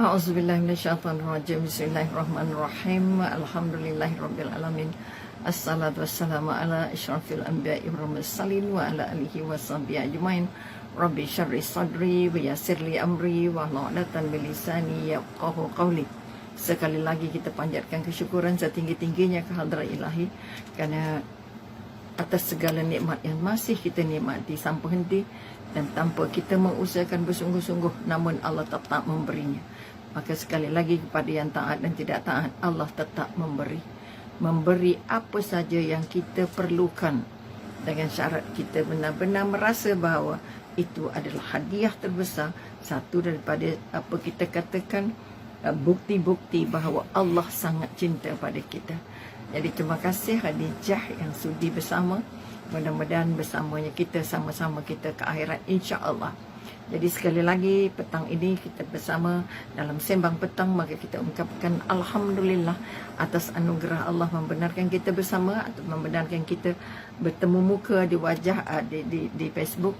A'udzubillahi minasyaitonirrajim. Bismillahirrahmanirrahim. Alhamdulillahirabbil alamin. Assalatu wassalamu ala asyrafil anbiya'i wal mursalin wa ala alihi washabbihi ajmain. Rabbi syarri sadri wa yassir li amri wa hlul 'uqdatam min lisani yafqahu qawli. Sekali lagi kita panjatkan kesyukuran setinggi-tingginya kehadrat Ilahi kerana atas segala nikmat yang masih kita nikmati tanpa henti dan tanpa kita mengusahakan bersungguh-sungguh, namun Allah tetap memberinya. Maka sekali lagi kepada yang taat dan tidak taat, Allah tetap memberi apa saja yang kita perlukan, dengan syarat kita benar-benar merasa bahawa itu adalah hadiah terbesar, satu daripada apa kita katakan bukti-bukti bahawa Allah sangat cinta pada kita. Jadi terima kasih Khadijah yang sudi bersama. Mudah-mudahan bersamanya kita sama-sama kita ke akhirat insya-Allah. Jadi sekali lagi petang ini kita bersama dalam sembang petang, maka kita ungkapkan alhamdulillah atas anugerah Allah membenarkan kita bersama atau membenarkan kita bertemu muka di wajah di Facebook.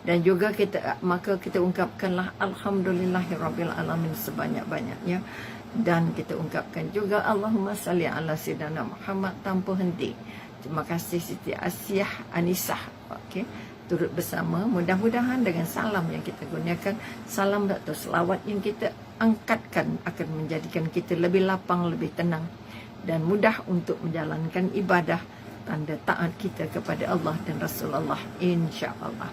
Dan juga maka kita ungkapkanlah alhamdulillahirabbil alamin sebanyak-banyaknya. Dan kita ungkapkan juga Allahumma salli ala sayyidina Muhammad tanpa henti. Terima kasih Siti Asyah Anisah. Okey, turut bersama. Mudah-mudahan dengan salam yang kita gunakan, salam atau selawat yang kita angkatkan akan menjadikan kita lebih lapang, lebih tenang dan mudah untuk menjalankan ibadah, tanda taat kita kepada Allah dan Rasulullah insya-Allah.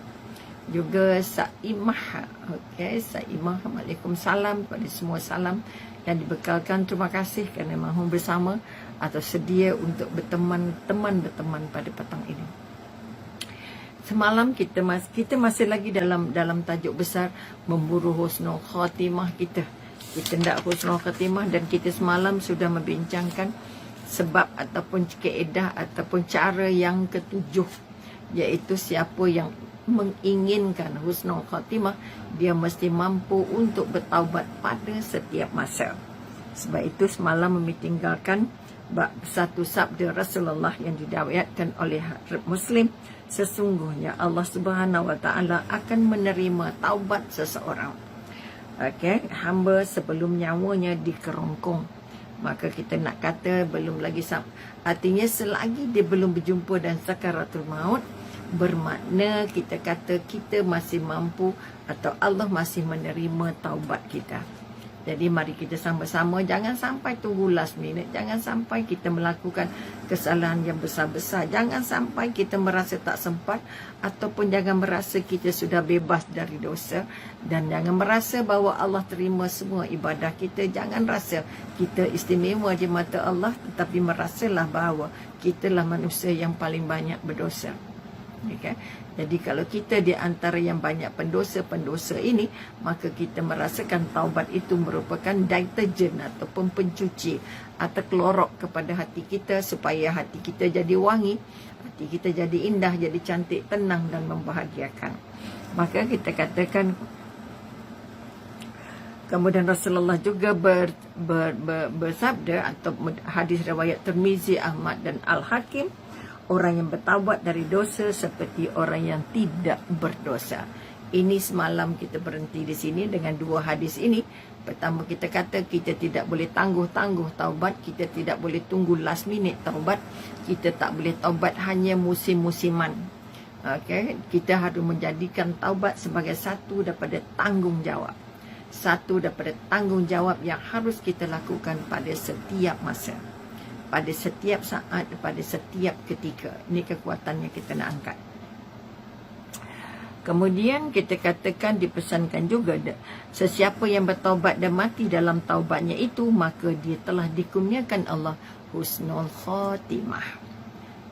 Juga Saimah, okey, Saimah, Waalaikumsalam kepada semua salam yang dibekalkan. Terima kasih kerana mahu bersama atau sedia untuk berteman pada petang ini. Semalam kita masih lagi dalam tajuk besar memburu husnul khatimah kita. Kita hendak husnul khatimah dan kita semalam sudah membincangkan sebab ataupun kaedah ataupun cara yang ketujuh, iaitu siapa yang menginginkan husnul khatimah, dia mesti mampu untuk bertaubat pada setiap masa. Sebab itu semalam tinggalkan satu sabda Rasulullah yang diriwayatkan oleh Muslim, sesungguhnya Allah Subhanahu wa taala akan menerima taubat seseorang, okey, hamba sebelum nyawanya dikerongkong. Maka kita nak kata belum lagi artinya selagi dia belum berjumpa dan sakaratul maut, bermakna kita kata kita masih mampu atau Allah masih menerima taubat kita. Jadi mari kita sama-sama jangan sampai tunggu last minute, jangan sampai kita melakukan kesalahan yang besar-besar, jangan sampai kita merasa tak sempat ataupun jangan merasa kita sudah bebas dari dosa, dan jangan merasa bahawa Allah terima semua ibadah kita. Jangan rasa kita istimewa di mata Allah, tetapi merasalah bahawa kitalah manusia yang paling banyak berdosa. Okay. Jadi kalau kita di antara yang banyak pendosa-pendosa ini, maka kita merasakan taubat itu merupakan deterjen ataupun pencuci atau klorok kepada hati kita supaya hati kita jadi wangi, hati kita jadi indah, jadi cantik, tenang dan membahagiakan. Maka kita katakan, kemudian Rasulullah juga bersabda atau hadis riwayat Tirmizi, Ahmad dan Al-Hakim, orang yang bertaubat dari dosa seperti orang yang tidak berdosa. Ini semalam kita berhenti di sini dengan dua hadis ini. Pertama kita kata kita tidak boleh tangguh-tangguh taubat, kita tidak boleh tunggu last minute taubat, kita tak boleh taubat hanya musim-musiman. Okay? Kita harus menjadikan taubat sebagai satu daripada tanggungjawab. Satu daripada tanggungjawab yang harus kita lakukan pada setiap masa, pada setiap saat, pada setiap ketika. Ini kekuatan yang kita nak angkat. Kemudian kita katakan, dipesankan juga, sesiapa yang bertaubat dan mati dalam taubatnya itu, maka dia telah dikurniakan Allah husnul khatimah.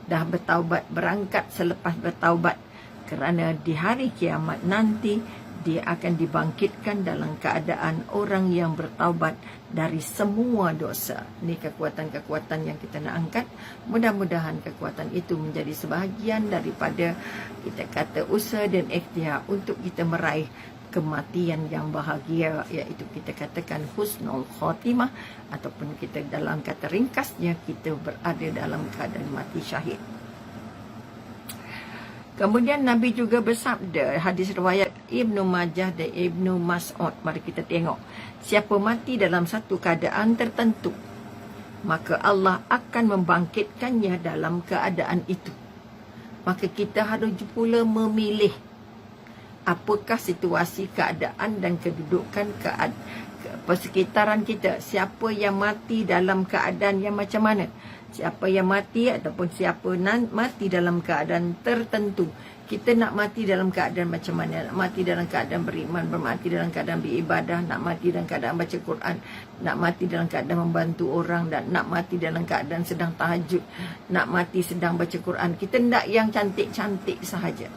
Dah bertaubat, berangkat selepas bertaubat, kerana di hari kiamat nanti dia akan dibangkitkan dalam keadaan orang yang bertaubat dari semua dosa. Ini kekuatan-kekuatan yang kita nak angkat. Mudah-mudahan kekuatan itu menjadi sebahagian daripada kita kata usaha dan ikhtiar untuk kita meraih kematian yang bahagia, iaitu kita katakan husnul khatimah, ataupun kita dalam kata ringkasnya kita berada dalam keadaan mati syahid. Kemudian Nabi juga bersabda, hadis riwayat Ibnu Majah dan Ibnu Mas'ud. Mari kita tengok. Siapa mati dalam satu keadaan tertentu, maka Allah akan membangkitkannya dalam keadaan itu. Maka kita harus pula memilih apakah situasi, keadaan dan kedudukan persekitaran kita. Siapa yang mati dalam keadaan yang macam mana? Siapa yang mati ataupun siapa mati dalam keadaan tertentu. Kita nak mati dalam keadaan macam mana? Nak mati dalam keadaan beriman, mati dalam keadaan beribadah, nak mati dalam keadaan baca Quran, nak mati dalam keadaan membantu orang, dan nak mati dalam keadaan sedang tahajud, nak mati sedang baca Quran. Kita nak yang cantik-cantik sahaja.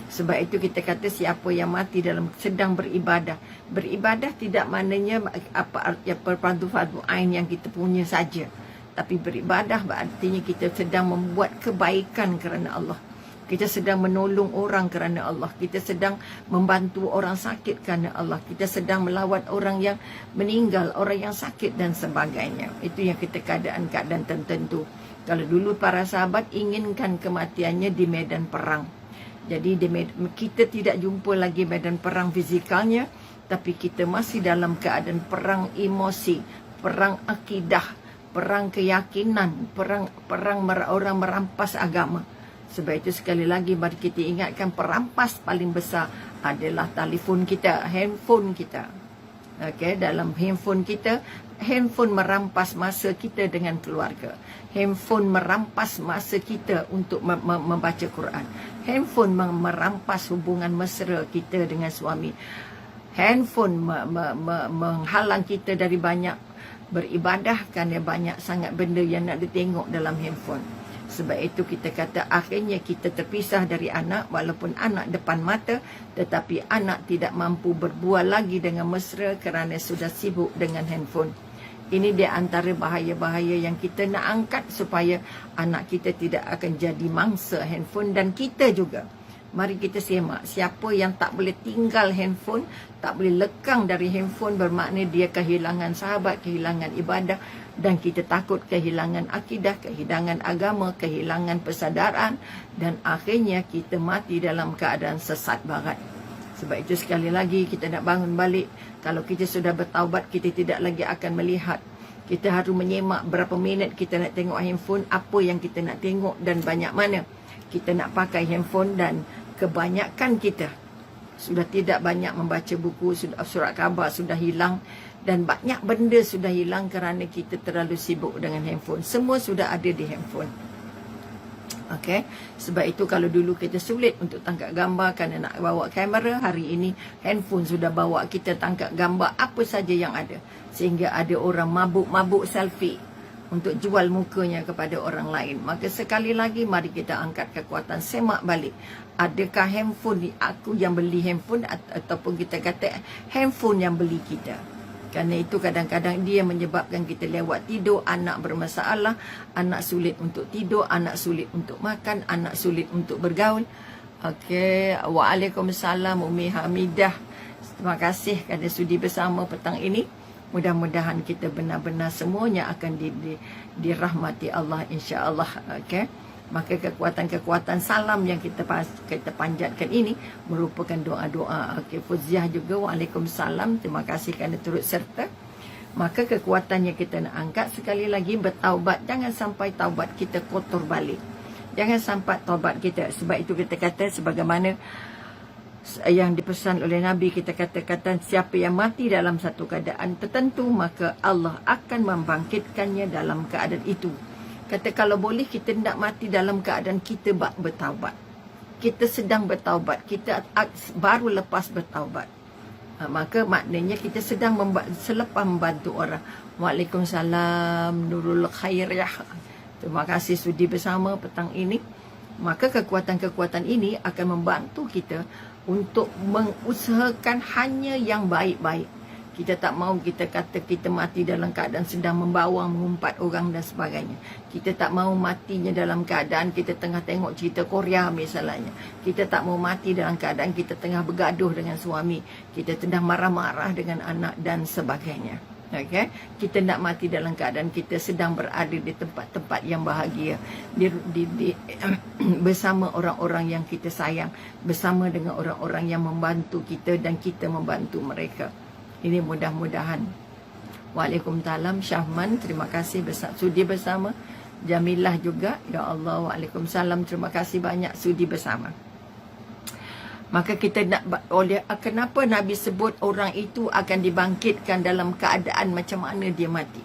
Sebab itu kita kata siapa yang mati dalam sedang beribadah. Beribadah tidak maknanya apa artinya fardu ain yang kita punya saja. Tapi beribadah berartinya kita sedang membuat kebaikan kerana Allah. Kita sedang menolong orang kerana Allah. Kita sedang membantu orang sakit kerana Allah. Kita sedang melawat orang yang meninggal, orang yang sakit dan sebagainya. Itu yang kita keadaan-keadaan tertentu. Kalau dulu para sahabat inginkan kematiannya di medan perang. Jadi kita tidak jumpa lagi medan perang fizikalnya, tapi kita masih dalam keadaan perang emosi, perang akidah, perang keyakinan, perang orang merampas agama. Sebab itu sekali lagi mari kita ingatkan, perampas paling besar adalah telefon kita, handphone kita. Okey, dalam handphone kita, handphone merampas masa kita dengan keluarga. Handphone merampas masa kita untuk membaca Quran. Handphone merampas hubungan mesra kita dengan suami. Handphone menghalang kita dari banyak beribadah kerana banyak sangat benda yang nak ditengok dalam handphone. Sebab itu kita kata akhirnya kita terpisah dari anak, walaupun anak depan mata, tetapi anak tidak mampu berbual lagi dengan mesra kerana sudah sibuk dengan handphone. Ini di antara bahaya-bahaya yang kita nak angkat supaya anak kita tidak akan jadi mangsa handphone, dan kita juga. Mari kita semak, siapa yang tak boleh tinggal handphone, tak boleh lekang dari handphone, bermakna dia kehilangan sahabat, kehilangan ibadah, dan kita takut kehilangan akidah, kehilangan agama, kehilangan persadaran, dan akhirnya kita mati dalam keadaan sesat barat. Sebab itu sekali lagi kita nak bangun balik. Kalau kita sudah bertaubat, kita tidak lagi akan melihat. Kita harus menyemak berapa minit kita nak tengok handphone, apa yang kita nak tengok dan banyak mana kita nak pakai handphone. Dan kebanyakan kita sudah tidak banyak membaca buku, surat khabar sudah hilang, dan banyak benda sudah hilang kerana kita terlalu sibuk dengan handphone. Semua sudah ada di handphone. Okey, sebab itu kalau dulu kita sulit untuk tangkap gambar kerana nak bawa kamera, hari ini handphone sudah bawa kita tangkap gambar apa saja yang ada. Sehingga ada orang mabuk-mabuk selfie untuk jual mukanya kepada orang lain. Maka sekali lagi mari kita angkat kekuatan, semak balik. Adakah handphone aku yang beli handphone, ataupun kita kata handphone yang beli kita? Kerana itu kadang-kadang dia menyebabkan kita lewat tidur, anak bermasalah, anak sulit untuk tidur, anak sulit untuk makan, anak sulit untuk bergaul. Okey, waalaikumsalam Umi Hamidah. Terima kasih kerana sudi bersama petang ini. Mudah-mudahan kita benar-benar semuanya akan dirahmati Allah, insya-Allah. Okey. Maka kekuatan-kekuatan salam yang kita panjatkan ini merupakan doa-doa. Okey, Fuziah juga waalaikumsalam. Terima kasih kerana turut serta. Maka kekuatan yang kita nak angkat sekali lagi bertaubat. Jangan sampai taubat kita kotor balik. Jangan sampai taubat kita. Sebab itu kita kata sebagaimana yang dipesan oleh Nabi, kita kata siapa yang mati dalam satu keadaan tertentu, maka Allah akan membangkitkannya dalam keadaan itu. Kata kalau boleh kita tidak mati dalam keadaan kita bertaubat. Kita sedang bertaubat, kita baru lepas bertaubat. Maka maknanya kita sedang selepas membantu orang. Waalaikumsalam Nurul Khairiyah. Terima kasih sudi bersama petang ini. Maka kekuatan-kekuatan ini akan membantu kita untuk mengusahakan hanya yang baik-baik. Kita tak mahu kita kata kita mati dalam keadaan sedang membawang, mengumpat orang dan sebagainya. Kita tak mahu matinya dalam keadaan kita tengah tengok cerita Korea misalnya. Kita tak mahu mati dalam keadaan kita tengah bergaduh dengan suami. Kita sedang marah-marah dengan anak dan sebagainya. Okay? Kita nak mati dalam keadaan kita sedang berada di tempat-tempat yang bahagia, bersama orang-orang yang kita sayang, bersama dengan orang-orang yang membantu kita dan kita membantu mereka. Ini mudah-mudahan. Waalaikumsalam Syahman, terima kasih sudi bersama. Jamilah juga, ya Allah, waalaikumsalam, terima kasih banyak sudi bersama. Maka kita nak, kenapa Nabi sebut orang itu akan dibangkitkan dalam keadaan macam mana dia mati?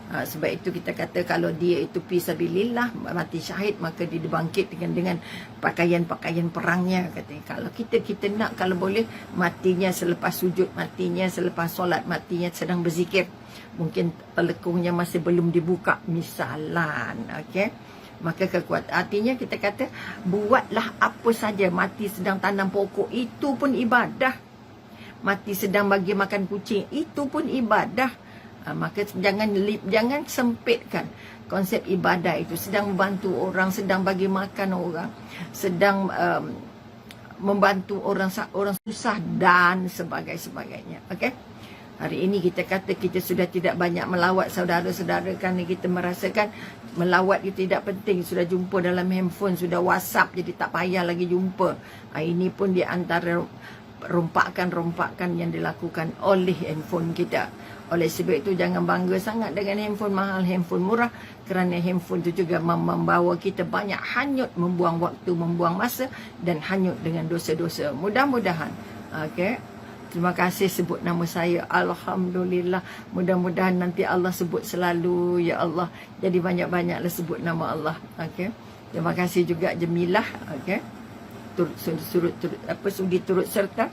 Sebab itu kita kata kalau dia itu fisabilillah, mati syahid, maka dia dibangkitkan dengan pakaian-pakaian perangnya. Kalau kita nak, kalau boleh, matinya selepas sujud, matinya selepas solat, matinya sedang berzikir. Mungkin telekungnya masih belum dibuka, misalan. Okay? Maka kekuatan, artinya kita kata buatlah apa saja. Mati sedang tanam pokok, itu pun ibadah. Mati sedang bagi makan kucing, itu pun ibadah. Maka jangan sempitkan konsep ibadah itu. Sedang membantu orang, sedang bagi makan orang, sedang membantu orang susah dan sebagainya. Okey. Hari ini kita kata kita sudah tidak banyak melawat saudara-saudara kerana kita merasakan melawat itu tidak penting. Sudah jumpa dalam handphone, sudah WhatsApp, jadi tak payah lagi jumpa. Ini pun di antara rompakan-rompakan yang dilakukan oleh handphone kita. Oleh sebab itu jangan bangga sangat dengan handphone mahal, handphone murah, kerana handphone itu juga membawa kita banyak hanyut, membuang waktu, membuang masa dan hanyut dengan dosa-dosa. Mudah-mudahan, okey. Terima kasih sebut nama saya. Alhamdulillah. Mudah-mudahan nanti Allah sebut selalu, ya Allah. Jadi banyak-banyaklah sebut nama Allah. Okey. Terima kasih juga Jamilah. Okey. Sudi turut serta.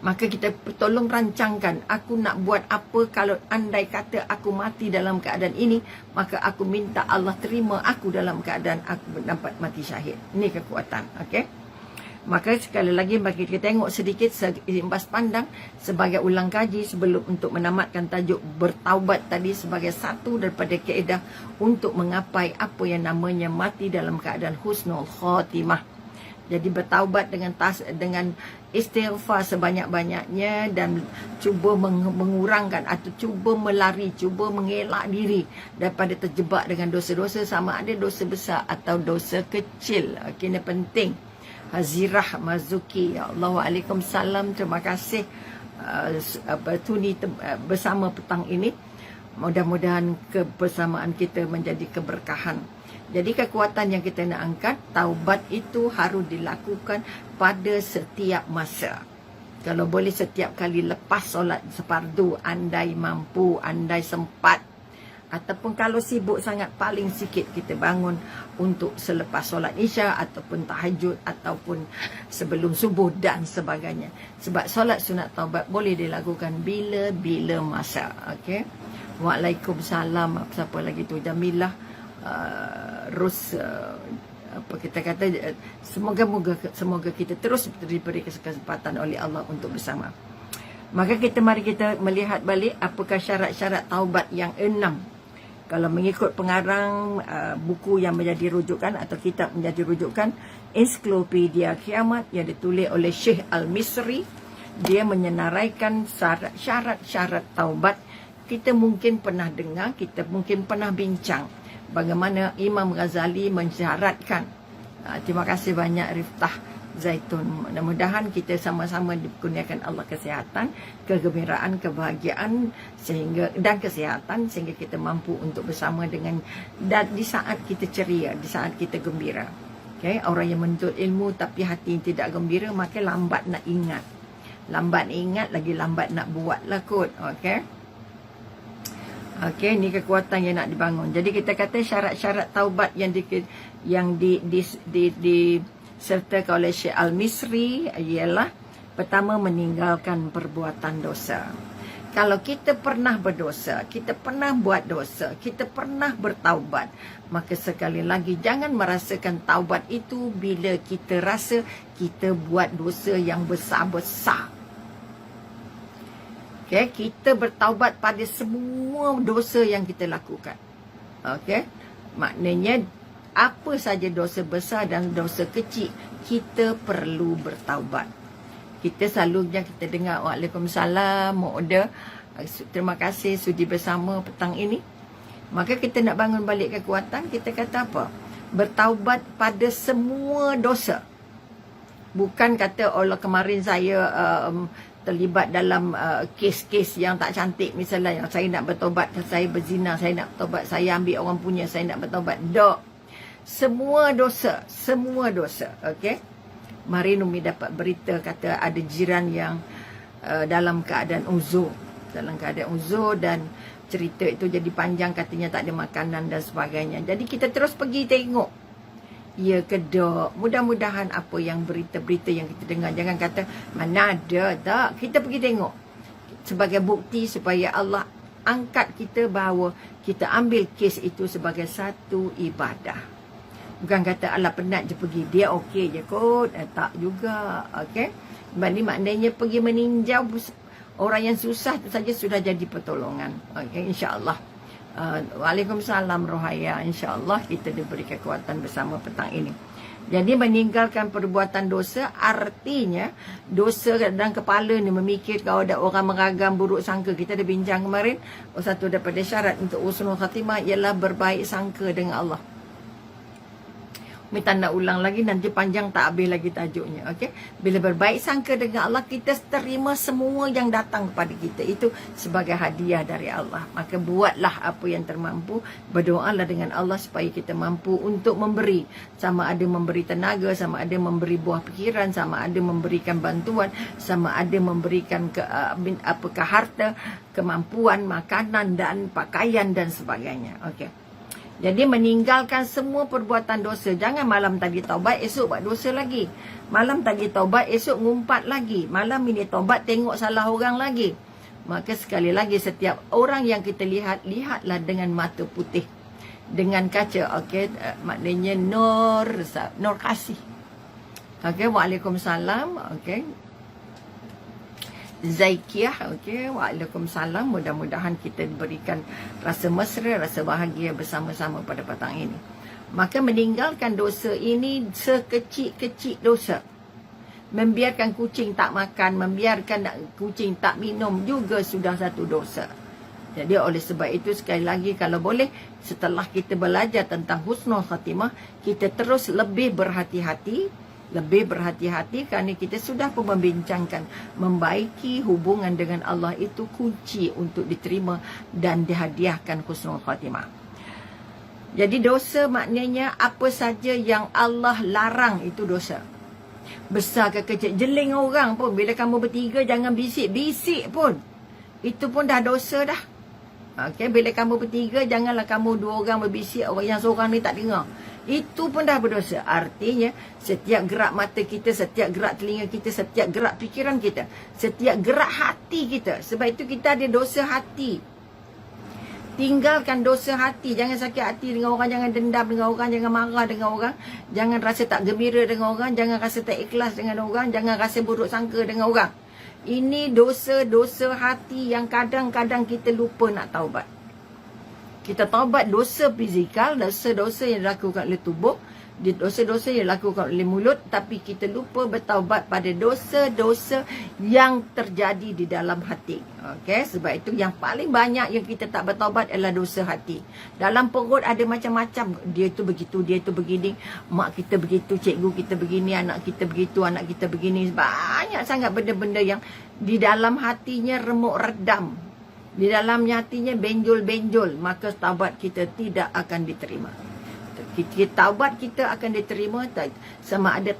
Maka kita tolong rancangkan, aku nak buat apa kalau andai kata aku mati dalam keadaan ini, maka aku minta Allah terima aku dalam keadaan aku dapat mati syahid. Ini kekuatan. Okey. Maka sekali lagi bagi kita tengok sedikit seimbas pandang sebagai ulang kaji sebelum untuk menamatkan tajuk bertaubat tadi sebagai satu daripada kaedah untuk mengapai apa yang namanya mati dalam keadaan husnul khatimah. Jadi bertaubat dengan istighfar sebanyak-banyaknya dan cuba mengurangkan atau cuba melari, cuba mengelak diri daripada terjebak dengan dosa-dosa, sama ada dosa besar atau dosa kecil. Ini penting. Hazirah Mazuki, ya Allah, waalaikumsalam, terima kasih Tuni bersama petang ini. Mudah-mudahan kebersamaan kita menjadi keberkahan. Jadi kekuatan yang kita nak angkat, taubat itu harus dilakukan pada setiap masa. Kalau boleh setiap kali lepas solat sefardu, andai mampu, andai sempat. Ataupun kalau sibuk sangat, paling sikit kita bangun untuk selepas solat isya ataupun tahajud ataupun sebelum subuh dan sebagainya. Sebab solat sunat taubat boleh dilakukan bila-bila masa. Okey. Waalaikumsalam. Siapa lagi tu? Jamilah. Apa kita kata, semoga kita terus diberi kesempatan oleh Allah untuk bersama. Maka mari kita melihat balik apakah syarat-syarat taubat yang 6. Kalau mengikut pengarang buku yang menjadi rujukan atau kitab menjadi rujukan, Ensiklopedia Kiamat yang ditulis oleh Syekh Al-Misri, dia menyenaraikan syarat-syarat taubat. Kita mungkin pernah dengar, kita mungkin pernah bincang bagaimana Imam Ghazali mensyaratkan. Terima kasih banyak Riftah Zaitun. Mudah-mudahan kita sama-sama dikurniakan Allah kesihatan, kegembiraan, kebahagiaan dan kesihatan sehingga kita mampu untuk bersama dengan dan di saat kita ceria, di saat kita gembira. Okay? Orang yang menuntut ilmu tapi hati tidak gembira, maka lambat nak ingat. Lambat ingat, lagi lambat nak buat lah kot. Okay? Okey, ni kekuatan yang nak dibangun. Jadi kita kata syarat-syarat taubat yang disertakan oleh Syekh Al-Misri ialah pertama, meninggalkan perbuatan dosa. Kalau kita pernah berdosa, kita pernah buat dosa, kita pernah bertaubat, maka sekali lagi jangan merasakan taubat itu bila kita rasa kita buat dosa yang besar-besar. Okay, kita bertaubat pada semua dosa yang kita lakukan. Okay, maknanya apa saja dosa besar dan dosa kecil, kita perlu bertaubat. Kita selalunya kita dengar Waalaikumsalam, order Terima kasih sudi bersama petang ini. Maka kita nak bangun balik kekuatan, kita kata apa? Bertaubat pada semua dosa. Bukan kata Allah kemarin saya terlibat dalam kes-kes yang tak cantik. Misalnya yang saya nak bertaubat, saya berzina, saya nak bertaubat, saya ambil orang punya, saya nak bertaubat. Tak. Semua dosa. Okey. Mari Umi dapat berita kata ada jiran yang dalam keadaan uzur. Dan cerita itu jadi panjang, katanya tak ada makanan dan sebagainya. Jadi kita terus pergi tengok. Ya ke tak? Mudah-mudahan apa yang berita-berita yang kita dengar, jangan kata mana ada, tak. Kita pergi tengok. Sebagai bukti supaya Allah angkat kita bahawa kita ambil kes itu sebagai satu ibadah. Bukan kata Allah penat je pergi, dia okey je kot. Tak juga. Okey. Maknanya pergi meninjau orang yang susah itu saja sudah jadi pertolongan. Okey, insya-Allah. Waalaikumsalam Rohaya. InsyaAllah kita diberi kekuatan bersama petang ini. Jadi meninggalkan perbuatan dosa artinya dosa dalam kepala ni memikir kalau ada orang meragam buruk sangka. Kita dah bincang kemarin. Satu daripada syarat untuk husnul khatimah ialah berbaik sangka dengan Allah. Minta nak ulang lagi, nanti panjang tak habis lagi tajuknya. Okey, bila berbaik sangka dengan Allah, kita terima semua yang datang kepada kita itu sebagai hadiah dari Allah. Maka buatlah apa yang termampu, berdoalah dengan Allah supaya kita mampu untuk memberi, sama ada memberi tenaga, sama ada memberi buah pikiran, sama ada memberikan bantuan, sama ada memberikan harta, kemampuan, makanan dan pakaian dan sebagainya. Okey. Jadi meninggalkan semua perbuatan dosa. Jangan malam tadi taubat, esok buat dosa lagi. Malam tadi taubat, esok ngumpat lagi. Malam ini taubat, tengok salah orang lagi. Maka sekali lagi, setiap orang yang kita lihat, lihatlah dengan mata putih. Dengan kaca, okey. Maknanya nur kasih. Okey, waalaikumsalam. Okey. Zaikiah, okey, waalaikumsalam. Mudah-mudahan kita diberikan rasa mesra, rasa bahagia bersama-sama pada petang ini. Maka meninggalkan dosa ini sekecil-kecil dosa. Membiarkan kucing tak makan, membiarkan kucing tak minum juga sudah satu dosa. Jadi oleh sebab itu sekali lagi kalau boleh setelah kita belajar tentang husnul khatimah, kita terus lebih berhati-hati. Kerana kita sudah pun membincangkan membaiki hubungan dengan Allah itu kunci untuk diterima dan dihadiahkan husnul khatimah. Jadi dosa maknanya apa saja yang Allah larang itu dosa. Besar ke kecil, jeling orang pun bila kamu bertiga jangan bisik-bisik pun. Itu pun dah dosa dah. Okey, bila kamu bertiga janganlah kamu dua orang berbisik, orang yang seorang ni tak dengar. Itu pun dah berdosa. Artinya setiap gerak mata kita, setiap gerak telinga kita, setiap gerak fikiran kita, setiap gerak hati kita. Sebab itu kita ada dosa hati. Tinggalkan dosa hati. Jangan sakit hati dengan orang, jangan dendam dengan orang, jangan marah dengan orang, jangan rasa tak gembira dengan orang, jangan rasa tak ikhlas dengan orang, jangan rasa buruk sangka dengan orang. Ini dosa-dosa hati yang kadang-kadang kita lupa nak taubat. Kita taubat dosa fizikal, dosa-dosa yang dilakukan oleh tubuh, dosa-dosa yang dilakukan oleh mulut, tapi kita lupa bertaubat pada dosa-dosa yang terjadi di dalam hati. Okey, sebab itu yang paling banyak yang kita tak bertaubat adalah dosa hati. Dalam perut ada macam-macam, dia tu begitu, dia tu begini, mak kita begitu, cikgu kita begini, anak kita begitu, anak kita begini. Banyak sangat benda-benda yang di dalam hatinya remuk redam. Di dalamnya hatinya benjol-benjol, maka taubat kita tidak akan diterima. Taubat kita akan diterima sama ada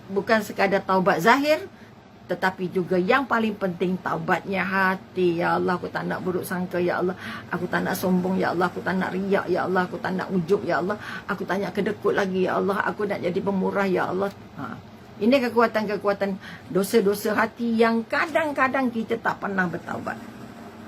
bukan sekadar taubat zahir, tetapi juga yang paling penting taubatnya hati. Ya Allah, aku tak nak buruk sangka. Ya Allah, aku tak nak sombong. Ya Allah, aku tak nak riak. Ya Allah, aku tak nak ujub. Ya Allah, aku tak nak kedekut lagi. Ya Allah, aku nak jadi pemurah. Ya Allah. Ini kekuatan-kekuatan dosa-dosa hati yang kadang-kadang kita tak pernah bertaubat.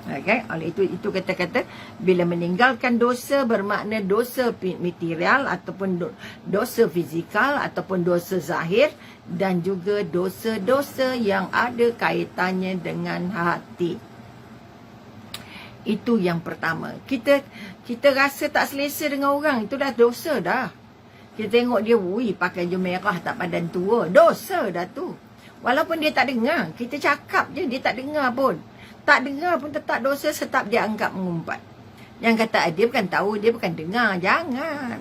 Okay? Oleh itu kata-kata bila meninggalkan dosa bermakna dosa material ataupun dosa fizikal ataupun dosa zahir dan juga dosa-dosa yang ada kaitannya dengan hati. Itu yang pertama. Kita rasa tak selesa dengan orang, itu dah dosa dah. Kita tengok dia, pakai baju merah tak padan tua, dosa dah tu. Walaupun dia tak dengar, kita cakap je dia tak dengar pun. Tak dengar pun tetap dosa, tetap dia anggap mengumpat. Yang kata dia bukan tahu, dia bukan dengar. Jangan.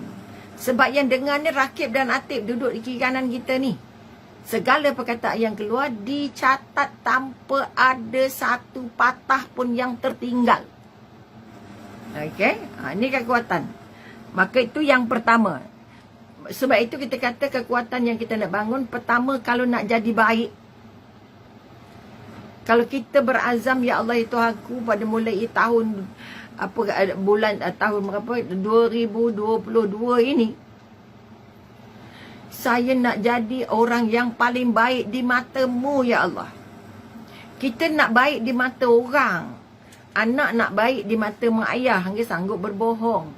Sebab yang dengar ni Rakib dan Atib duduk di kiri kanan kita ni. Segala perkataan yang keluar dicatat tanpa ada satu patah pun yang tertinggal. Okey, ini kekuatan. Maka itu yang pertama. Sebab itu kita kata kekuatan yang kita nak bangun, pertama kalau nak jadi baik. Kalau kita berazam, ya Allah itu aku pada mulai tahun tahun berapa 2022 ini, saya nak jadi orang yang paling baik di mata-Mu, ya Allah. Kita nak baik di mata orang. Anak nak baik di mata mak ayah, hingga sanggup berbohong.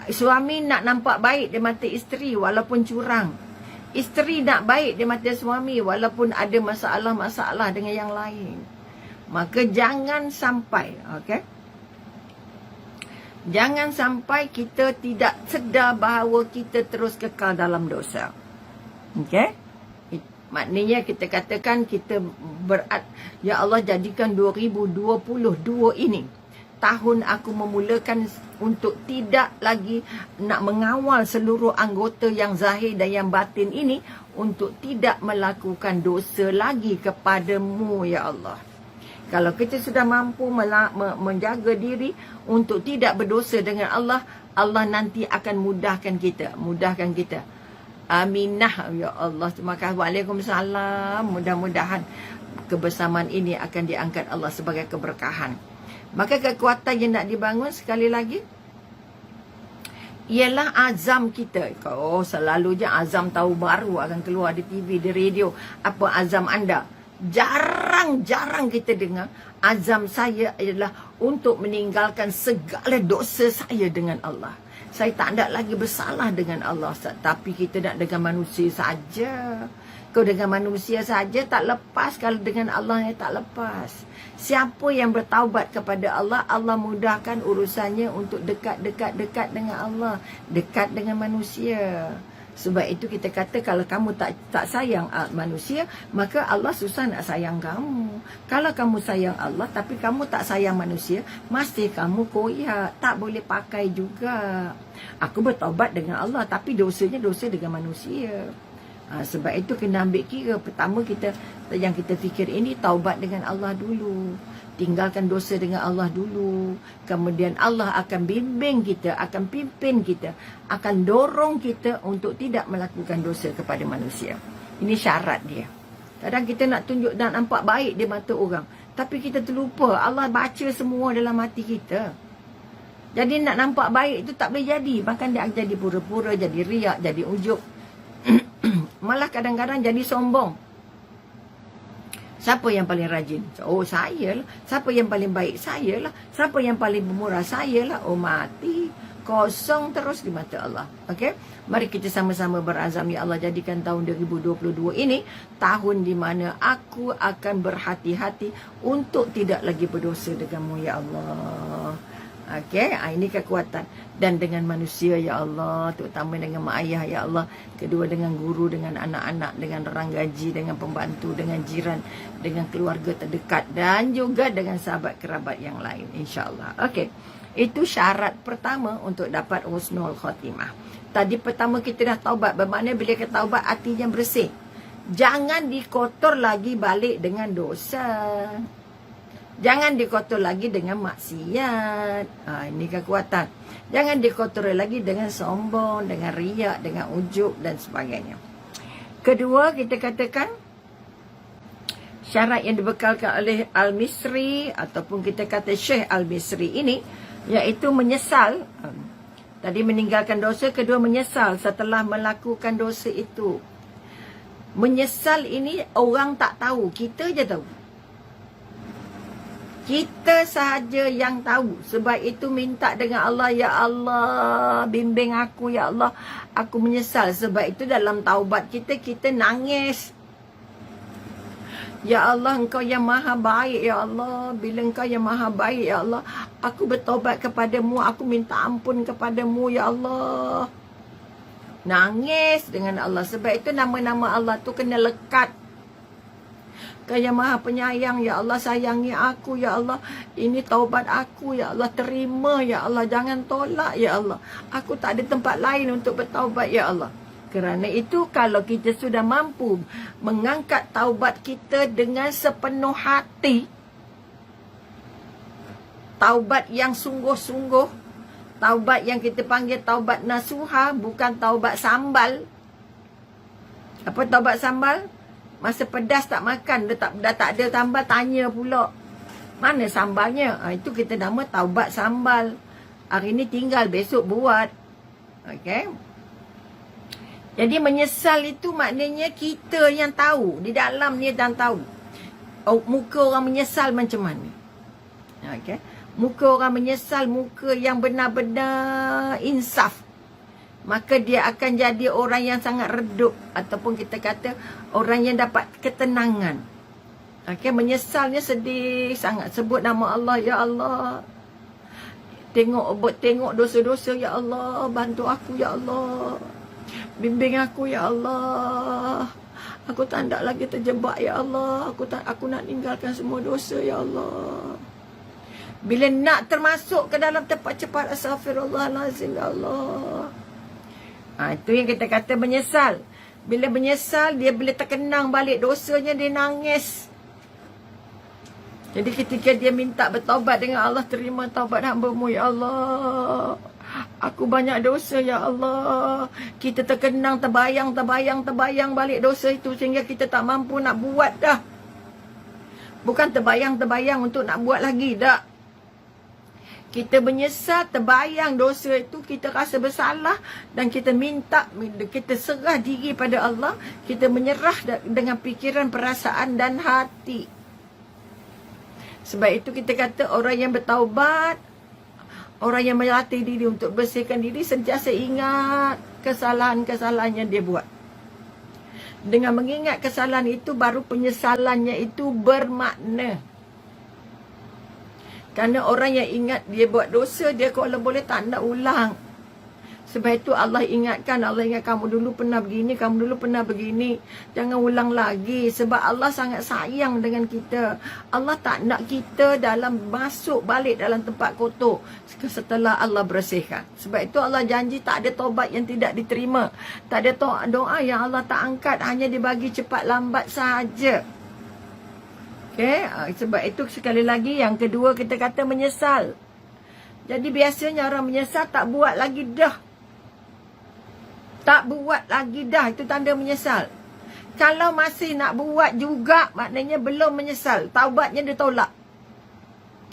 Suami nak nampak baik di mata isteri walaupun curang. Isteri nak baik di mata suami walaupun ada masalah-masalah dengan yang lain. Maka jangan sampai, okey? Jangan sampai kita tidak sedar bahawa kita terus kekal dalam dosa. Okey? Maknanya kita katakan kita ya Allah, jadikan 2022 ini tahun aku memulakan untuk tidak lagi nak mengawal seluruh anggota yang zahir dan yang batin ini untuk tidak melakukan dosa lagi kepadamu, ya Allah. Kalau kita sudah mampu menjaga diri untuk tidak berdosa dengan Allah, Allah nanti akan mudahkan kita. Aminah, ya Allah. Terima kasih. Waalaikumsalam. Mudah-mudahan kebersamaan ini akan diangkat Allah sebagai keberkahan. Maka kekuatan yang nak dibangun sekali lagi ialah azam kita. Oh, selalu je azam tahu baru akan keluar di TV, di radio. Apa azam anda? Jarang-jarang kita dengar azam saya adalah untuk meninggalkan segala dosa saya dengan Allah. Saya tak nak lagi bersalah dengan Allah. Tapi kita nak dengan manusia saja. Kau dengan manusia saja tak lepas. Kalau dengan Allah yang tak lepas. Siapa yang bertaubat kepada Allah, Allah mudahkan urusannya untuk dekat dengan Allah. Dekat dengan manusia. Sebab itu kita kata kalau kamu tak sayang manusia, maka Allah susah nak sayang kamu. Kalau kamu sayang Allah tapi kamu tak sayang manusia, mesti kamu koyak, tak boleh pakai juga. Aku bertaubat dengan Allah tapi dosanya dosa dengan manusia. Sebab itu kena ambil kira. Pertama yang kita fikir ini taubat dengan Allah dulu. Tinggalkan dosa dengan Allah dulu. Kemudian Allah akan bimbing kita, akan pimpin kita, akan dorong kita untuk tidak melakukan dosa kepada manusia. Ini syarat dia. Kadang kita nak tunjuk dan nampak baik di mata orang, tapi kita terlupa Allah baca semua dalam hati kita. Jadi nak nampak baik itu tak boleh jadi. Bahkan dia akan jadi pura-pura, jadi riak, jadi ujub. Malah kadang-kadang jadi sombong. Siapa yang paling rajin? Oh, saya lah. Siapa yang paling baik? Saya lah. Siapa yang paling pemurah? Saya lah. Oh, mati. Kosong terus di mata Allah. Okey? Mari kita sama-sama berazam, ya Allah, jadikan tahun 2022 ini tahun di mana aku akan berhati-hati untuk tidak lagi berdosa denganmu, ya Allah. Okey, ini kekuatan. Dan dengan manusia, ya Allah, terutama dengan mak ayah, ya Allah. Kedua dengan guru, dengan anak-anak, dengan orang gaji, dengan pembantu, dengan jiran, dengan keluarga terdekat, dan juga dengan sahabat kerabat yang lain, insya-Allah. Okey, itu syarat pertama untuk dapat husnul khatimah. Tadi pertama kita dah taubat. Bermakna bila kita taubat, hatinya bersih. Jangan dikotor lagi balik dengan dosa. Jangan dikotor lagi dengan maksiat. Ini kekuatan. Jangan dikotor lagi dengan sombong, dengan riak, dengan ujub dan sebagainya. Kedua, kita katakan syarat yang dibekalkan oleh Al-Misri ataupun kita kata Syekh Al-Misri ini, iaitu menyesal. Tadi meninggalkan dosa, kedua menyesal setelah melakukan dosa itu. Menyesal ini orang tak tahu, kita je tahu. Kita sahaja yang tahu. Sebab itu minta dengan Allah, ya Allah, bimbing aku, ya Allah. Aku menyesal. Sebab itu dalam taubat kita nangis. Ya Allah, Engkau yang maha baik, ya Allah. Bila Engkau yang maha baik, ya Allah, aku bertaubat kepadamu. Aku minta ampun kepadamu, ya Allah. Nangis dengan Allah. Sebab itu nama-nama Allah tu kena lekat. Kau yang maha penyayang, ya Allah, sayangi aku, ya Allah. Ini taubat aku, ya Allah, terima, ya Allah. Jangan tolak, ya Allah. Aku tak ada tempat lain untuk bertaubat, ya Allah. Kerana itu, kalau kita sudah mampu mengangkat taubat kita dengan sepenuh hati, taubat yang sungguh-sungguh, taubat yang kita panggil taubat nasuha, bukan taubat sambal. Apa taubat sambal? Masa pedas tak makan, dah tak ada sambal, tanya pula, mana sambalnya? Itu kita nama taubat sambal. Hari ni tinggal, besok buat. Okey. Jadi menyesal itu maknanya kita yang tahu, di dalam ni dan tahu muka orang menyesal macam mana. Okey. Muka orang menyesal, muka yang benar-benar insaf, maka dia akan jadi orang yang sangat redup, ataupun kita kata orang yang dapat ketenangan. Okey, menyesalnya sedih sangat, sebut nama Allah, ya Allah. Tengok dosa-dosa, ya Allah, bantu aku, ya Allah. Bimbing aku, ya Allah. Aku tak nak lagi terjebak, ya Allah. Aku nak tinggalkan semua dosa, ya Allah. Bila nak termasuk ke dalam tempat cepat, astaghfirullahalazim, ya Allah. Itu yang kita kata menyesal. Bila menyesal, dia bila terkenang balik dosanya, dia nangis. Jadi ketika dia minta bertaubat dengan Allah, terima taubat hamba-Mu, ya Allah. Aku banyak dosa, ya Allah. Kita terkenang, terbayang balik dosa itu, sehingga kita tak mampu nak buat dah. Bukan terbayang untuk nak buat lagi, dah. Kita menyesal, terbayang dosa itu, kita rasa bersalah dan kita minta, kita serah diri pada Allah, kita menyerah dengan fikiran, perasaan dan hati. Sebab itu kita kata orang yang bertaubat, orang yang melatih diri untuk bersihkan diri, sentiasa ingat kesalahan-kesalahan yang dia buat. Dengan mengingat kesalahan itu, baru penyesalannya itu bermakna. Kerana orang yang ingat dia buat dosa, dia kalau boleh tak nak ulang. Sebab itu Allah ingat kamu dulu pernah begini, kamu dulu pernah begini. Jangan ulang lagi. Sebab Allah sangat sayang dengan kita. Allah tak nak kita masuk balik dalam tempat kotor setelah Allah bersihkan. Sebab itu Allah janji tak ada taubat yang tidak diterima. Tak ada doa yang Allah tak angkat, hanya dibagi cepat lambat sahaja. Okay? Sebab itu sekali lagi, yang kedua kita kata menyesal. Jadi biasanya orang menyesal tak buat lagi dah. Tak buat lagi dah, itu tanda menyesal. Kalau masih nak buat juga, maknanya belum menyesal. Taubatnya ditolak.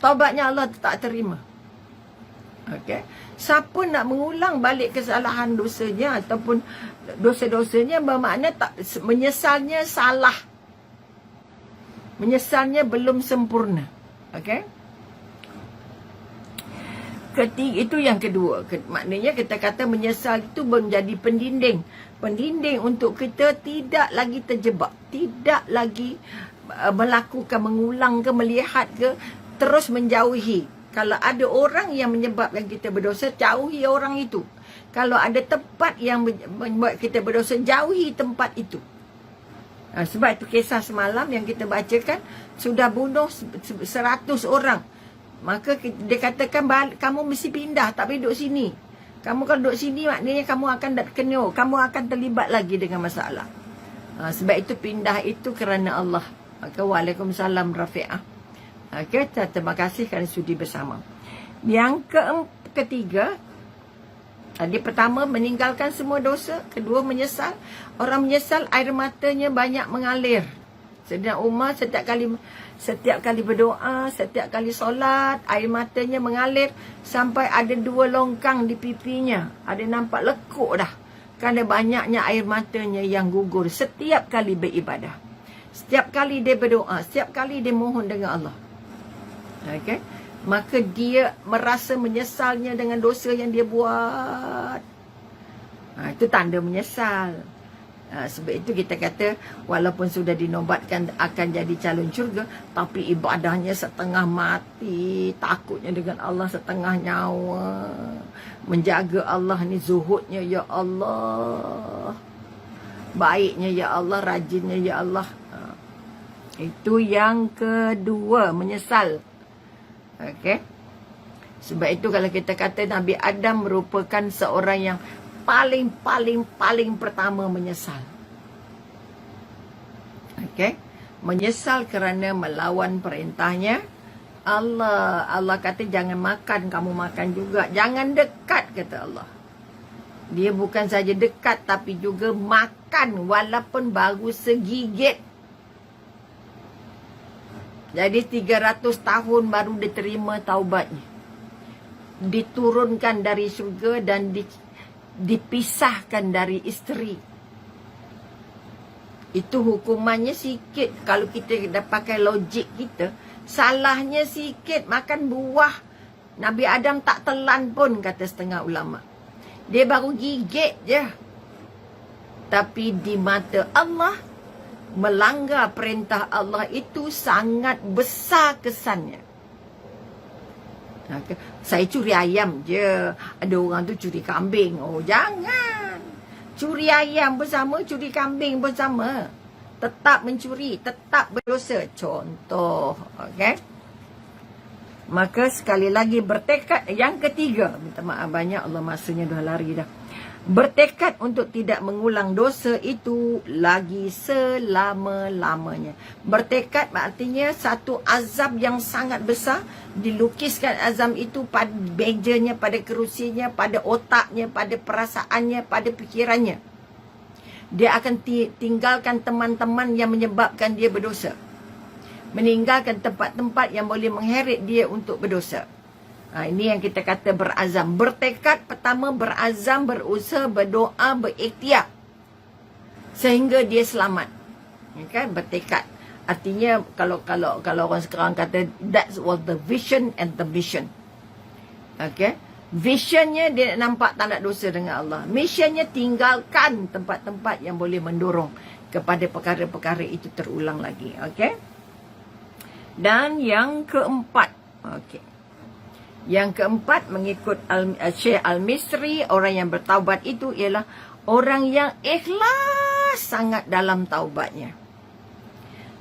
Taubatnya Allah tak terima. Okay? Siapa nak mengulang balik kesalahan dosanya ataupun dosa-dosanya, bermakna menyesalnya salah. Menyesalnya belum sempurna. Okey? Itu yang kedua. Maknanya kita kata menyesal itu menjadi pendinding. Pendinding untuk kita tidak lagi terjebak. Tidak lagi melakukan, mengulang ke, melihat ke, terus menjauhi. Kalau ada orang yang menyebabkan kita berdosa, jauhi orang itu. Kalau ada tempat yang membuat kita berdosa, jauhi tempat itu. Sebab itu kisah semalam yang kita bacakan, sudah bunuh 100 orang. Maka dia katakan, kamu mesti pindah, tak boleh duduk sini. Kamu kalau duduk sini, maknanya kamu akan kena, kamu akan terlibat lagi dengan masalah. Sebab itu pindah itu kerana Allah. Maka waalaikumsalam Rafi'ah. Okay, terima kasih kerana sudi bersama. Yang ketiga, tadi pertama meninggalkan semua dosa, kedua menyesal. Orang menyesal, air matanya banyak mengalir. Sayyidina Umar setiap kali berdoa, setiap kali solat, air matanya mengalir sampai ada 2 longkang di pipinya. Ada nampak lekuk dah. Kerana banyaknya air matanya yang gugur setiap kali beribadah. Setiap kali dia berdoa, setiap kali dia mohon dengan Allah. Okay? Maka dia merasa menyesalnya dengan dosa yang dia buat. Itu tanda menyesal. Sebab itu kita kata, walaupun sudah dinobatkan akan jadi calon syurga, tapi ibadahnya setengah mati, takutnya dengan Allah setengah nyawa, menjaga Allah ni zuhudnya, ya Allah, baiknya ya Allah, rajinnya ya Allah. Itu yang kedua, menyesal. Okey. Sebab itu kalau kita kata Nabi Adam merupakan seorang yang paling pertama menyesal. Okey. Menyesal kerana melawan perintahnya Allah. Allah kata jangan makan, kamu makan juga. Jangan dekat, kata Allah. Dia bukan saja dekat tapi juga makan walaupun baru segigit. Jadi 300 tahun baru diterima taubatnya. Diturunkan dari syurga dan dipisahkan dari isteri. Itu hukumannya sikit. Kalau kita dah pakai logik kita, salahnya sikit, makan buah. Nabi Adam tak telan pun, kata setengah ulama. Dia baru gigit je. Tapi di mata Allah, melanggar perintah Allah itu sangat besar kesannya. Saya curi ayam je, ada orang tu curi kambing. Oh, jangan. Curi ayam bersama, curi kambing bersama. Tetap mencuri, tetap berdosa. Contoh, okey. Maka sekali lagi bertekad. Yang ketiga, minta maaf banyak, Allah masanya dah lari dah. Bertekad untuk tidak mengulang dosa itu lagi selama-lamanya. Bertekad artinya satu azab yang sangat besar. Dilukiskan azab itu pada mejanya, pada kerusinya, pada otaknya, pada perasaannya, pada fikirannya. Dia akan tinggalkan teman-teman yang menyebabkan dia berdosa. Meninggalkan tempat-tempat yang boleh mengheret dia untuk berdosa. Ini yang kita kata berazam. Bertekad, pertama berazam, berusaha, berdoa, berikhtiar sehingga dia selamat. Kan? Bertekad. Artinya kalau orang sekarang kata that was the vision and the mission. Okay? Visionnya dia nampak tak nak dosa dengan Allah. Missionnya tinggalkan tempat-tempat yang boleh mendorong kepada perkara-perkara itu terulang lagi. Okay? Dan yang keempat, okay. Yang keempat, mengikut Syekh Al-Misri, orang yang bertaubat itu ialah orang yang ikhlas sangat dalam taubatnya.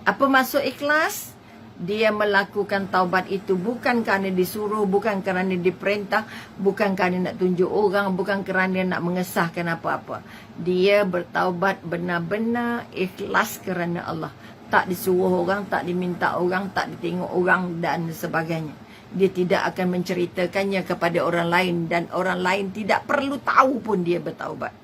Apa maksud ikhlas? Dia melakukan taubat itu bukan kerana disuruh, bukan kerana diperintah, bukan kerana nak tunjuk orang, bukan kerana nak mengesahkan apa-apa. Dia bertaubat benar-benar ikhlas kerana Allah. Tak disuruh orang, tak diminta orang, tak ditengok orang dan sebagainya. Dia tidak akan menceritakannya kepada orang lain dan orang lain tidak perlu tahu pun dia bertaubat.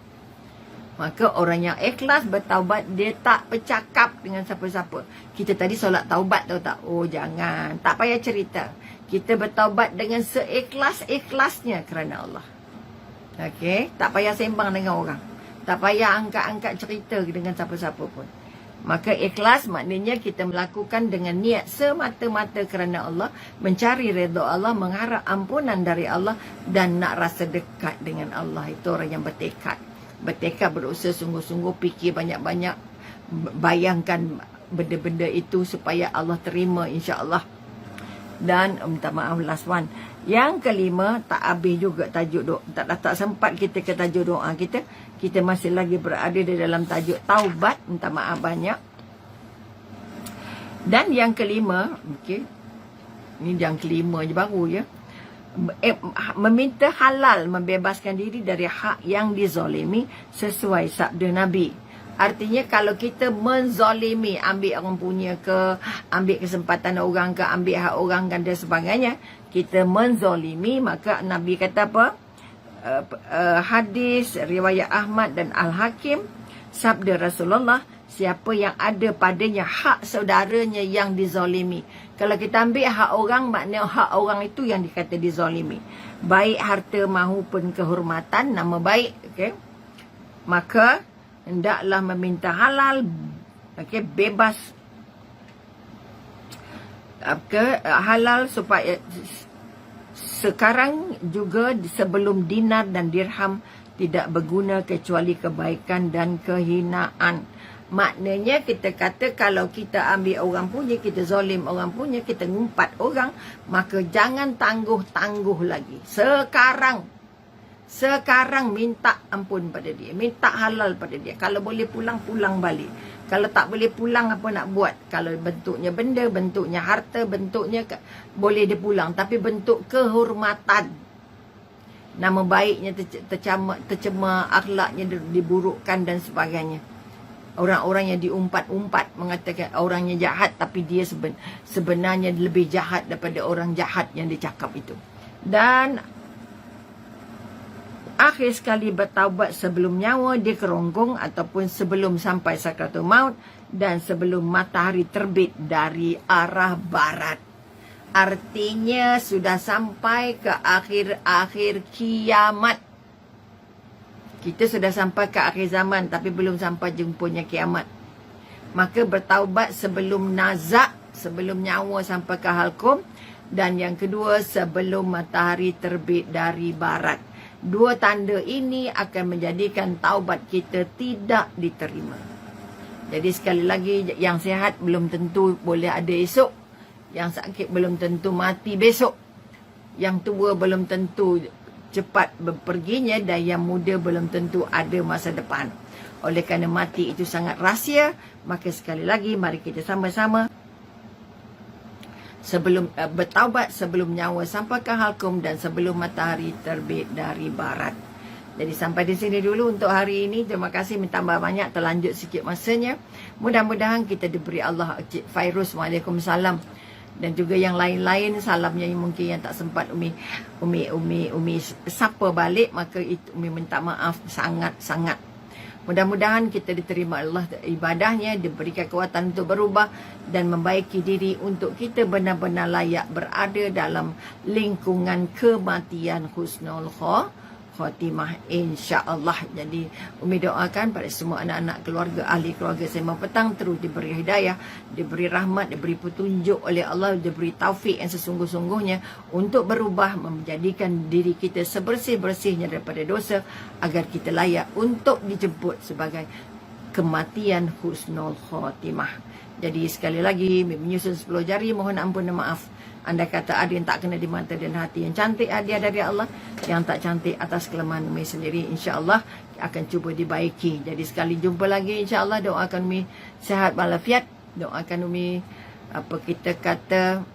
Maka orang yang ikhlas bertaubat, dia tak bercakap dengan siapa-siapa. Kita tadi solat taubat, tahu tak? Oh, jangan. Tak payah cerita. Kita bertaubat dengan seikhlas-ikhlasnya kerana Allah. Okey? Tak payah sembang dengan orang. Tak payah angkat-angkat cerita dengan siapa-siapa pun. Maka ikhlas maknanya kita melakukan dengan niat semata-mata kerana Allah, mencari redha Allah, mengharap ampunan dari Allah dan nak rasa dekat dengan Allah. Itu orang yang bertekad. Bertekad, berusaha sungguh-sungguh, fikir banyak-banyak, bayangkan benda-benda itu supaya Allah terima, insya-Allah. Dan minta maaf last one. Yang kelima, tak habis juga tajuk doa. Tak sempat kita ke tajuk doa kita. Kita masih lagi berada di dalam tajuk taubat. Minta maaf banyak. Dan yang kelima, okey. Ini yang kelima je baru ya. Meminta halal, membebaskan diri dari hak yang dizalimi sesuai sabda Nabi. Artinya kalau kita menzalimi, ambil orang punya ke, ambil kesempatan orang ke, ambil hak orang dan sebagainya, kita menzalimi, maka Nabi kata apa? Hadis riwayat Ahmad dan Al-Hakim, sabda Rasulullah, siapa yang ada padanya hak saudaranya yang dizalimi. Kalau kita ambil hak orang, maknanya hak orang itu yang dikata dizalimi. Baik harta maupun kehormatan, nama baik, okey. Maka hendaklah meminta halal, okey, bebas halal supaya sekarang juga sebelum dinar dan dirham tidak berguna kecuali kebaikan dan kehinaan. Maknanya kita kata kalau kita ambil orang punya, kita zalim orang punya, kita ngumpat orang, maka jangan tangguh-tangguh lagi. Sekarang minta ampun pada dia, minta halal pada dia. Kalau boleh pulang, pulang balik. Kalau tak boleh pulang, apa nak buat? Kalau bentuknya benda, bentuknya harta, bentuknya boleh dia pulang. Tapi bentuk kehormatan, nama baiknya tercemar, akhlaknya diburukkan dan sebagainya. Orang-orang yang diumpat-umpat mengatakan orangnya jahat, tapi dia sebenarnya lebih jahat daripada orang jahat yang dicakap itu. Dan akhir sekali bertaubat sebelum nyawa dikerongkong ataupun sebelum sampai sakratul maut dan sebelum matahari terbit dari arah barat. Artinya sudah sampai ke akhir-akhir kiamat. Kita sudah sampai ke akhir zaman tapi belum sampai jumpanya kiamat. Maka bertaubat sebelum nazak, sebelum nyawa sampai ke halkum. Dan yang kedua, sebelum matahari terbit dari barat. Dua tanda ini akan menjadikan taubat kita tidak diterima. Jadi sekali lagi, yang sihat belum tentu boleh ada esok. Yang sakit belum tentu mati besok. Yang tua belum tentu cepat berperginya, dan yang muda belum tentu ada masa depan. Oleh kerana mati itu sangat rahsia, maka sekali lagi mari kita sama-sama sebelum bertaubat sebelum nyawa sampai ke halkum dan sebelum matahari terbit dari barat. Jadi sampai di sini dulu untuk hari ini. Terima kasih, tambah banyak terlanjut sikit masanya. Mudah-mudahan kita diberi Allah. Cik Fairuz, Waalaikumsalam. Dan juga yang lain-lain salamnya yang mungkin yang tak sempat Umi sapa balik, maka itu Umi minta maaf sangat-sangat. Mudah-mudahan kita diterima Allah ibadahnya, diberikan kekuatan untuk berubah dan membaiki diri untuk kita benar-benar layak berada dalam lingkungan kematian husnul khatimah, insya-Allah. Jadi Umi doakan pada semua anak-anak keluarga, ahli keluarga Sembang Petang terus diberi hidayah, diberi rahmat, diberi petunjuk oleh Allah, diberi taufik yang sesungguh-sungguhnya untuk berubah, menjadikan diri kita sebersih-bersihnya daripada dosa agar kita layak untuk dijemput sebagai kematian husnul khatimah. Jadi sekali lagi menyusun 10 jari, mohon ampun dan maaf. Anda kata ada yang tak kena di mata dan hati. Yang cantik hadiah dari Allah, yang tak cantik atas kelemahan Umi sendiri. InsyaAllah akan cuba dibaiki. Jadi sekali jumpa lagi, insyaAllah doakan Umi sihat walafiat. Doakan Umi apa kita kata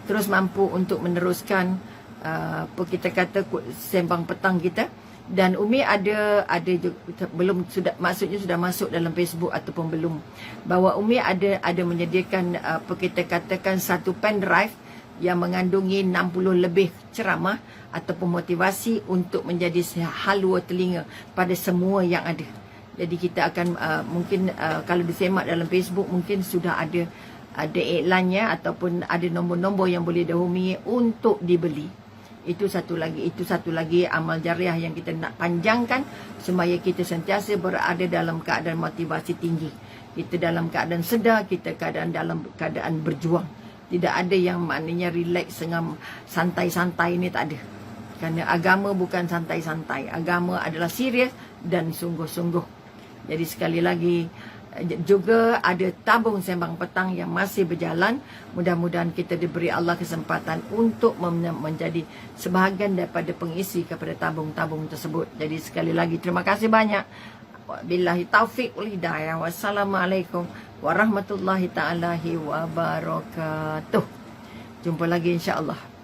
terus mampu untuk meneruskan apa kita kata Sembang Petang kita. Dan Umi ada belum, sudah maksudnya sudah masuk dalam Facebook ataupun belum, bahawa Umi ada menyediakan apa kita katakan satu pen drive yang mengandungi 60 lebih ceramah ataupun motivasi untuk menjadi halua telinga pada semua yang ada. Jadi kita akan mungkin kalau disemak dalam Facebook mungkin sudah ada iklannya ataupun ada nombor-nombor yang boleh dihubungi untuk dibeli. Itu satu lagi amal jariah yang kita nak panjangkan supaya kita sentiasa berada dalam keadaan motivasi tinggi. Kita dalam keadaan sedar, kita dalam keadaan berjuang. Tidak ada yang maknanya relax dengan santai-santai, ini tak ada. Kerana agama bukan santai-santai. Agama adalah serius dan sungguh-sungguh. Jadi sekali lagi, juga ada tabung Sembang Petang yang masih berjalan. Mudah-mudahan kita diberi Allah kesempatan untuk menjadi sebahagian daripada pengisi kepada tabung-tabung tersebut. Jadi sekali lagi terima kasih banyak. Billahi taufik wal hidayah. Wassalamualaikum warahmatullahi ta'ala wabarakatuh. Jumpa lagi insya-Allah.